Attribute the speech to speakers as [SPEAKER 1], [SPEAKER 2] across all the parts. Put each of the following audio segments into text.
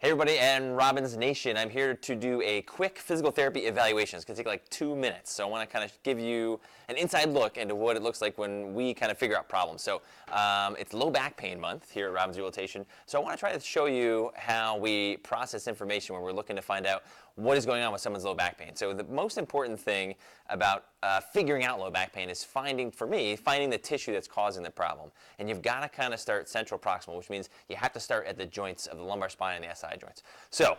[SPEAKER 1] Hey everybody, and Robbins Nation. I'm here to do a quick physical therapy evaluation. It's going to take like 2 minutes. So I want to kind of give you an inside look into what it looks like when we kind of figure out problems. So it's low back pain month here at Robbins Rehabilitation. So I want to try to show you how we process information when we're looking to find out what is going on with someone's low back pain. So the most important thing about figuring out low back pain is finding the tissue that's causing the problem. And you've got to kind of start central proximal, which means you have to start at the joints of the lumbar spine and the SI joints. So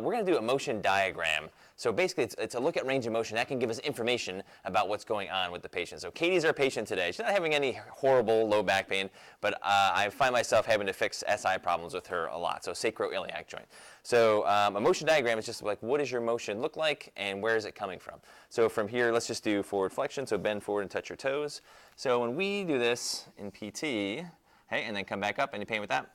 [SPEAKER 1] we're going to do a motion diagram. So basically it's a look at range of motion. That can give us information about what's going on with the patient. So Katie's our patient today. She's not having any horrible low back pain, but I find myself having to fix SI problems with her a lot. So sacroiliac joint. So a motion diagram is just like, what does your motion look like and where is it coming from? So from here, let's just do forward flexion. So bend forward and touch your toes. So when we do this in PT, hey, and then come back up, any pain with that?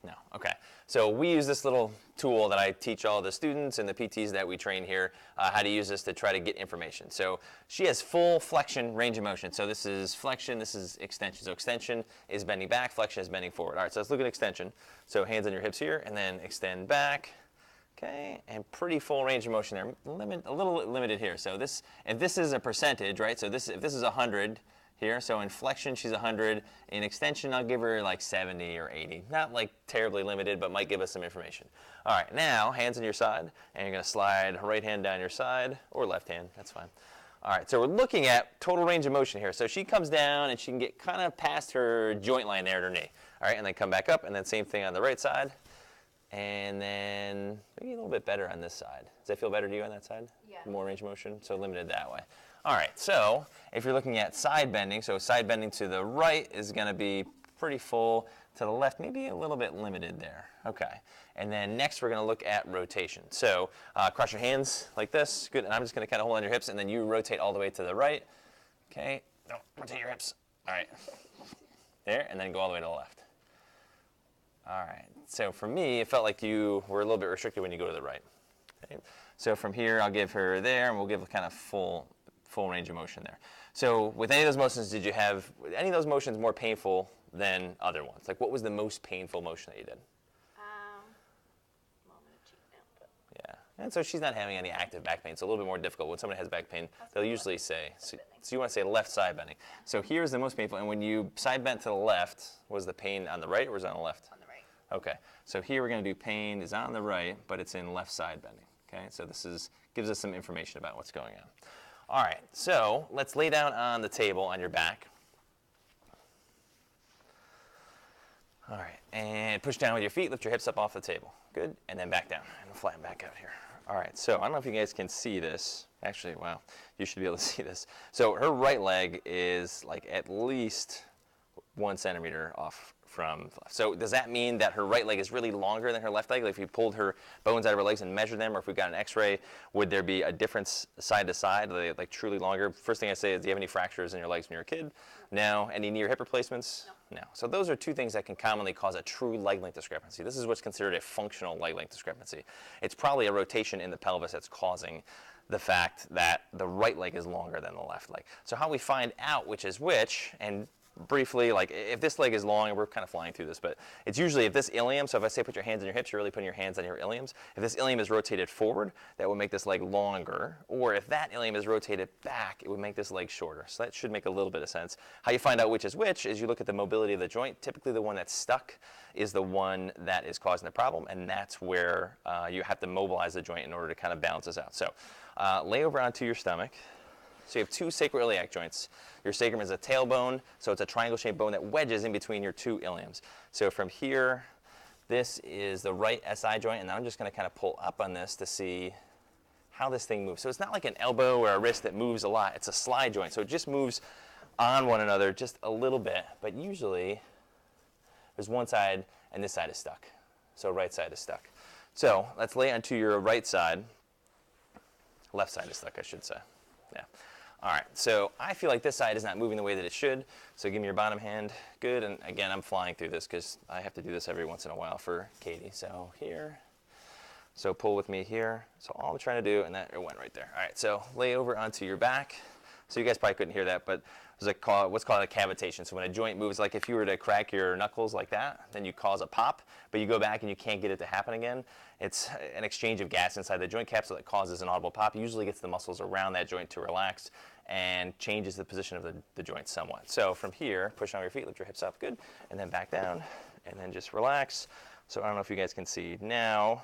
[SPEAKER 1] No, okay. So we use this little tool that I teach all the students and the PTs that we train here how to use this to try to get information. So she has full flexion range of motion. So this is flexion, this is extension. So extension is bending back, flexion is bending forward. All right, so let's look at extension. So hands on your hips here and then extend back. Okay, and pretty full range of motion there. A little limited here. So if this is a percentage, right? So if this is 100, here, so in flexion she's 100, in extension I'll give her like 70 or 80. Not like terribly limited, but might give us some information. All right, now hands on your side, and you're going to slide right hand down your side, or left hand, that's fine. All right, so we're looking at total range of motion here. So she comes down and she can get kind of past her joint line there at her knee. All right, and then come back up, and then same thing on the right side. And then maybe a little bit better on this side. Does that feel better to you on that side?
[SPEAKER 2] Yeah.
[SPEAKER 1] More range of motion, so limited that way. All right, so if you're looking at side bending, so side bending to the right is going to be pretty full. To the left, maybe a little bit limited there. Okay, and then next we're going to look at rotation. So cross your hands like this. Good, and I'm just going to kind of hold on your hips, and then you rotate all the way to the right. Okay, no, rotate your hips. All right, there, and then go all the way to the left. All right, so for me, it felt like you were a little bit restricted when you go to the right. Okay. So from here, I'll give her there, and we'll give a kind of full range of motion there. So with any of those motions, did you have any of those motions more painful than other ones? Like what was the most painful motion that you did?
[SPEAKER 2] Moment of cheek down, but
[SPEAKER 1] Yeah, and so she's not having any active back pain, so a little bit more difficult. When somebody has back pain, they'll usually say, so you want to say left side bending. So here's the most painful, and when you side bent to the left, was the pain on the right or was it on the left?
[SPEAKER 2] on the right.
[SPEAKER 1] Okay, so here we're going to do pain is on the right, but it's in left side bending. Okay, so this gives us some information about what's going on. All right, so let's lay down on the table on your back. All right, and push down with your feet, lift your hips up off the table. Good, and then back down, and flatten back out here. All right, so I don't know if you guys can see this. Actually, wow, you should be able to see this. So her right leg is like at least 1 centimeter off from the left. So does that mean that her right leg is really longer than her left leg? Like if you pulled her bones out of her legs and measured them, or if we got an x-ray, would there be a difference side to side? Are they like truly longer? First thing I say is, do you have any fractures in your legs when you were a kid? No. Any knee or hip replacements? No. So those are two things that can commonly cause a true leg length discrepancy. This is what's considered a functional leg length discrepancy. It's probably a rotation in the pelvis that's causing the fact that the right leg is longer than the left leg. So how we find out which is which, and briefly, like if this leg is long, and we're kind of flying through this, but it's usually if this ilium, so if I say put your hands on your hips, you're really putting your hands on your iliums. If this ilium is rotated forward, that would make this leg longer, or if that ilium is rotated back, it would make this leg shorter. So that should make a little bit of sense. How you find out which is you look at the mobility of the joint. Typically the one that's stuck is the one that is causing the problem, and that's where you have to mobilize the joint in order to kind of balance this out. So lay over onto your stomach. So you have two sacroiliac joints. Your sacrum is a tailbone, so it's a triangle-shaped bone that wedges in between your two iliums. So from here, this is the right SI joint, and then I'm just going to kind of pull up on this to see how this thing moves. So it's not like an elbow or a wrist that moves a lot. It's a slide joint, so it just moves on one another just a little bit, but usually there's one side and this side is stuck. So right side is stuck. So let's lay onto your right side. Left side is stuck, I should say. Yeah. All right, so I feel like this side is not moving the way that it should, so give me your bottom hand. Good, and again, I'm flying through this because I have to do this every once in a while for Katie. So here, so pull with me here. So all I'm trying to do, and that it went right there. All right, so lay over onto your back. So you guys probably couldn't hear that, but there's what's called a cavitation. So when a joint moves, like if you were to crack your knuckles like that, then you cause a pop, but you go back and you can't get it to happen again. It's an exchange of gas inside the joint capsule that causes an audible pop. It usually gets the muscles around that joint to relax and changes the position of the joint somewhat. So from here, push on your feet, lift your hips up, good, and then back down, and then just relax. So I don't know if you guys can see now,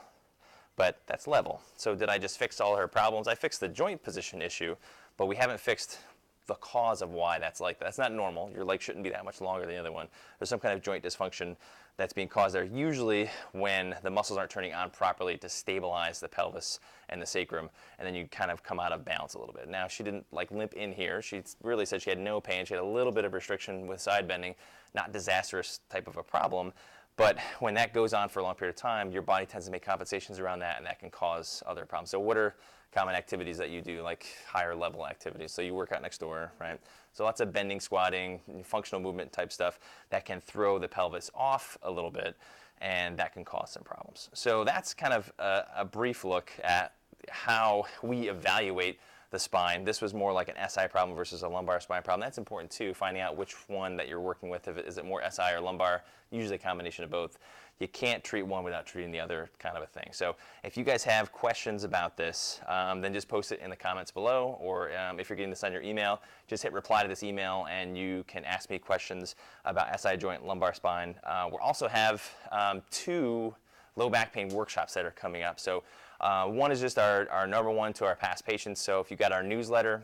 [SPEAKER 1] but that's level. So did I just fix all her problems? I fixed the joint position issue, but we haven't fixed the cause of why that's like that. That's not normal. Your leg shouldn't be that much longer than the other one. There's some kind of joint dysfunction that's being caused there, usually when the muscles aren't turning on properly to stabilize the pelvis and the sacrum, and then you kind of come out of balance a little bit. Now, she didn't like limp in here. She really said she had no pain. She had a little bit of restriction with side bending, not disastrous type of a problem. But when that goes on for a long period of time, your body tends to make compensations around that, and that can cause other problems. So what are common activities that you do, like higher level activities? So you work out next door, right? So lots of bending, squatting, functional movement type stuff that can throw the pelvis off a little bit, and that can cause some problems. So that's kind of a brief look at how we evaluate the spine. This was more like an SI problem versus a lumbar spine problem. That's important too, finding out which one that you're working with. Is it more SI or lumbar? Usually a combination of both. You can't treat one without treating the other, kind of a thing. So if you guys have questions about this, then just post it in the comments below, or if you're getting this on your email, just hit reply to this email and you can ask me questions about SI joint, lumbar spine. We'll also have 2 low back pain workshops that are coming up. So one is just our number one to our past patients. So if you got our newsletter,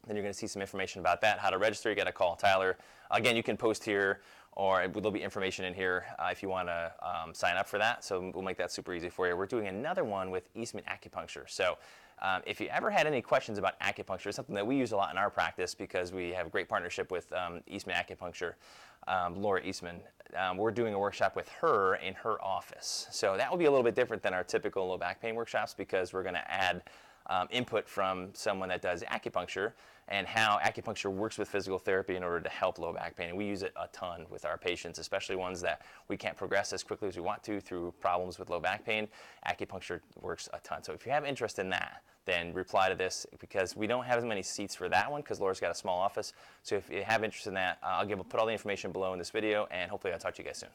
[SPEAKER 1] then you're going to see some information about that, how to register. You got to call Tyler. Again, you can post here, or there'll be information in here if you want to sign up for that. So we'll make that super easy for you. We're doing another one with Eastman Acupuncture. So if you ever had any questions about acupuncture, it's something that we use a lot in our practice because we have a great partnership with Eastman Acupuncture, Laura Eastman. We're doing a workshop with her in her office. So that will be a little bit different than our typical low back pain workshops because we're going to add input from someone that does acupuncture and how acupuncture works with physical therapy in order to help low back pain. And we use it a ton with our patients, especially ones that we can't progress as quickly as we want to through problems with low back pain. Acupuncture works a ton. So if you have interest in that, then reply to this because we don't have as many seats for that one because Laura's got a small office. So if you have interest in that, I'll put all the information below in this video, and hopefully I'll talk to you guys soon.